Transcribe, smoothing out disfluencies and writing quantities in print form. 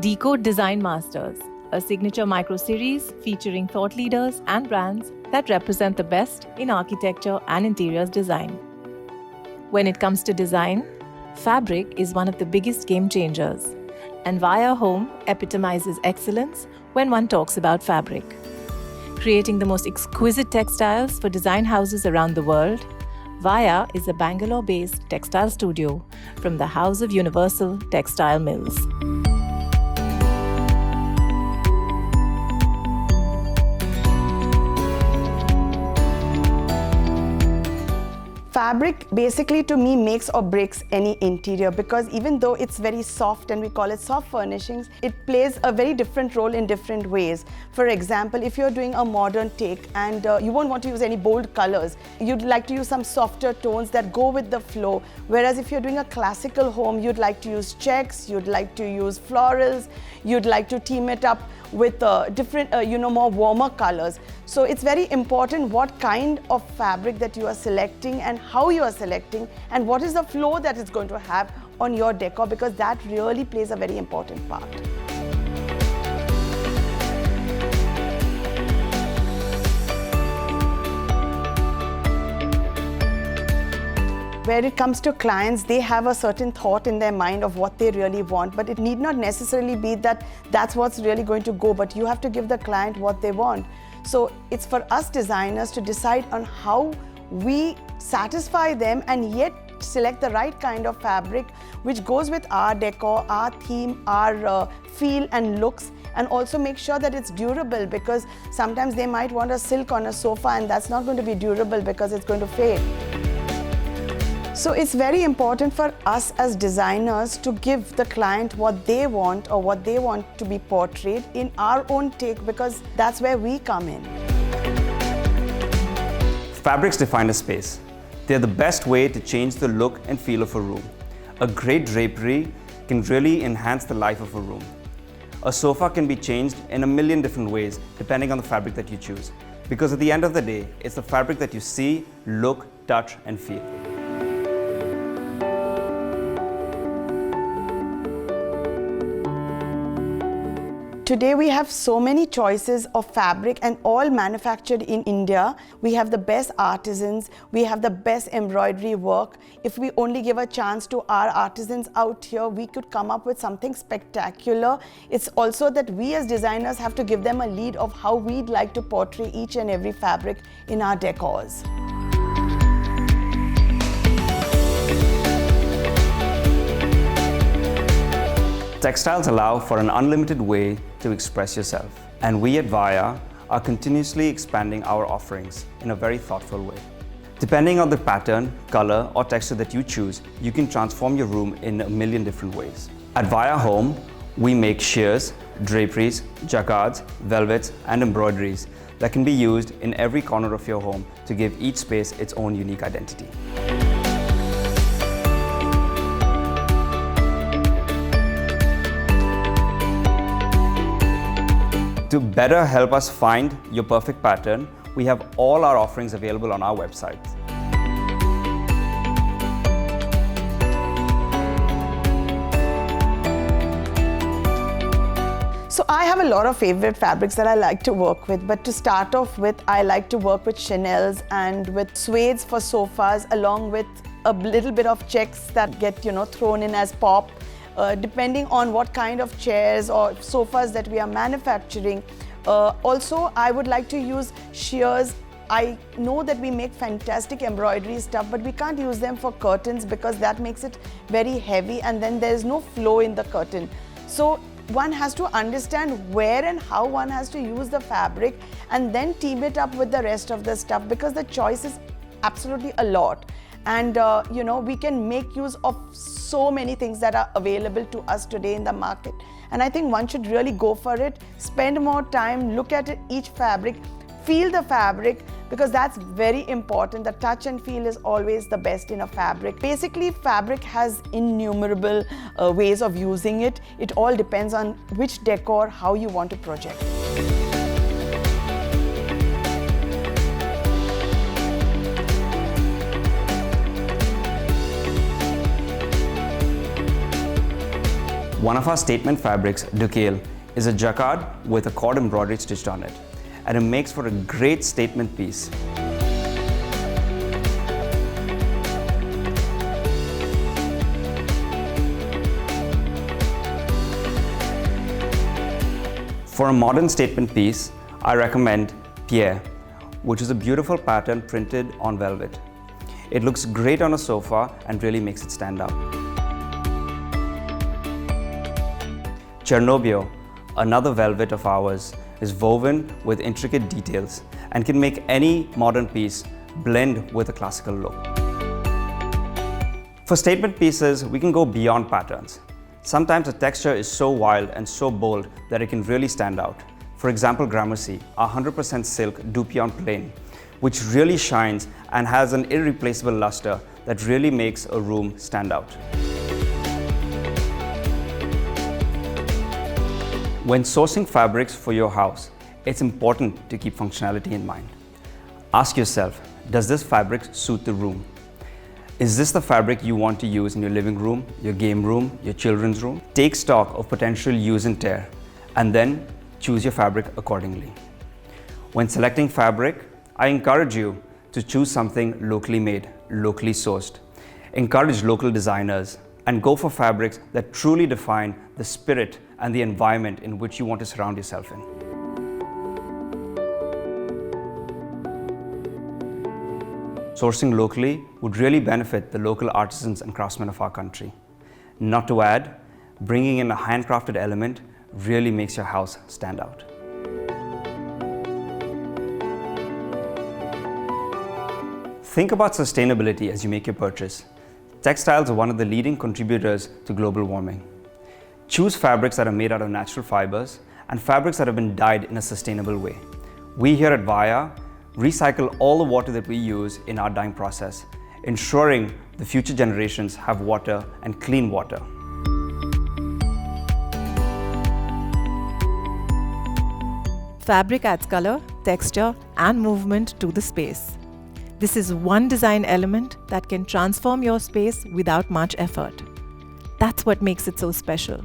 Decode Design Masters, a signature micro-series featuring thought leaders and brands that represent the best in architecture and interiors design. When it comes to design, fabric is one of the biggest game changers, and Via Home epitomizes excellence when one talks about fabric. Creating the most exquisite textiles for design houses around the world, Via is a Bangalore-based textile studio from the House of Universal Textile Mills. Fabric basically to me makes or breaks any interior, because even though it's very soft and we call it soft furnishings, it plays a very different role in different ways. For example, if you're doing a modern take and you won't want to use any bold colors, you'd like to use some softer tones that go with the flow. Whereas if you're doing a classical home, you'd like to use checks, you'd like to use florals, you'd like to team it up with different, more warmer colors. So it's very important what kind of fabric that you are selecting and how you are selecting and what is the flow that it's going to have on your decor, because that really plays a very important part. Where it comes to clients, they have a certain thought in their mind of what they really want, but it need not necessarily be that that's what's really going to go, but you have to give the client what they want. So it's for us designers to decide on how we satisfy them and yet select the right kind of fabric which goes with our decor, our theme, our feel and looks, and also make sure that it's durable, because sometimes they might want a silk on a sofa and that's not going to be durable because it's going to fade. So it's very important for us as designers to give the client what they want or what they want to be portrayed in our own take, because that's where we come in. Fabrics define a space. They're the best way to change the look and feel of a room. A great drapery can really enhance the life of a room. A sofa can be changed in a million different ways depending on the fabric that you choose. Because at the end of the day, it's the fabric that you see, look, touch, and feel. Today we have so many choices of fabric and all manufactured in India. We have the best artisans, we have the best embroidery work. If we only give a chance to our artisans out here, we could come up with something spectacular. It's also that we as designers have to give them a lead of how we'd like to portray each and every fabric in our decors. Textiles allow for an unlimited way to express yourself, and we at Via are continuously expanding our offerings in a very thoughtful way. Depending on the pattern, color, or texture that you choose, you can transform your room in a million different ways. At Via Home, we make sheers, draperies, jacquards, velvets, and embroideries that can be used in every corner of your home to give each space its own unique identity. To better help us find your perfect pattern, we have all our offerings available on our website. So I have a lot of favorite fabrics that I like to work with, but to start off with, I like to work with chenilles and with suedes for sofas, along with a little bit of checks that get thrown in as pop. Depending on what kind of chairs or sofas that we are manufacturing. Also, I would like to use shears. I know that we make fantastic embroidery stuff, but we can't use them for curtains because that makes it very heavy and then there's no flow in the curtain. So one has to understand where and how one has to use the fabric and then team it up with the rest of the stuff, because the choice is absolutely a lot. And we can make use of so many things that are available to us today in the market. And I think one should really go for it, spend more time, look at each fabric, feel the fabric, because that's very important. The touch and feel is always the best in a fabric. Basically, fabric has innumerable ways of using it. It all depends on which decor, how you want to project. One of our statement fabrics, Ducale, is a jacquard with a cord embroidery stitched on it, and it makes for a great statement piece. For a modern statement piece, I recommend Pierre, which is a beautiful pattern printed on velvet. It looks great on a sofa and really makes it stand out. Chernobio, another velvet of ours, is woven with intricate details and can make any modern piece blend with a classical look. For statement pieces, we can go beyond patterns. Sometimes the texture is so wild and so bold that it can really stand out. For example, Gramercy, our 100% silk Dupion plain, which really shines and has an irreplaceable luster that really makes a room stand out. When sourcing fabrics for your house, it's important to keep functionality in mind. Ask yourself, does this fabric suit the room? Is this the fabric you want to use in your living room, your game room, your children's room? Take stock of potential use and tear, and then choose your fabric accordingly. When selecting fabric, I encourage you to choose something locally made, locally sourced. Encourage local designers and go for fabrics that truly define the spirit and the environment in which you want to surround yourself in. Sourcing locally would really benefit the local artisans and craftsmen of our country. Not to add, bringing in a handcrafted element really makes your house stand out. Think about sustainability as you make your purchase. Textiles are one of the leading contributors to global warming. Choose fabrics that are made out of natural fibers and fabrics that have been dyed in a sustainable way. We here at Vaya recycle all the water that we use in our dyeing process, ensuring the future generations have water and clean water. Fabric adds color, texture, and movement to the space. This is one design element that can transform your space without much effort. That's what makes it so special.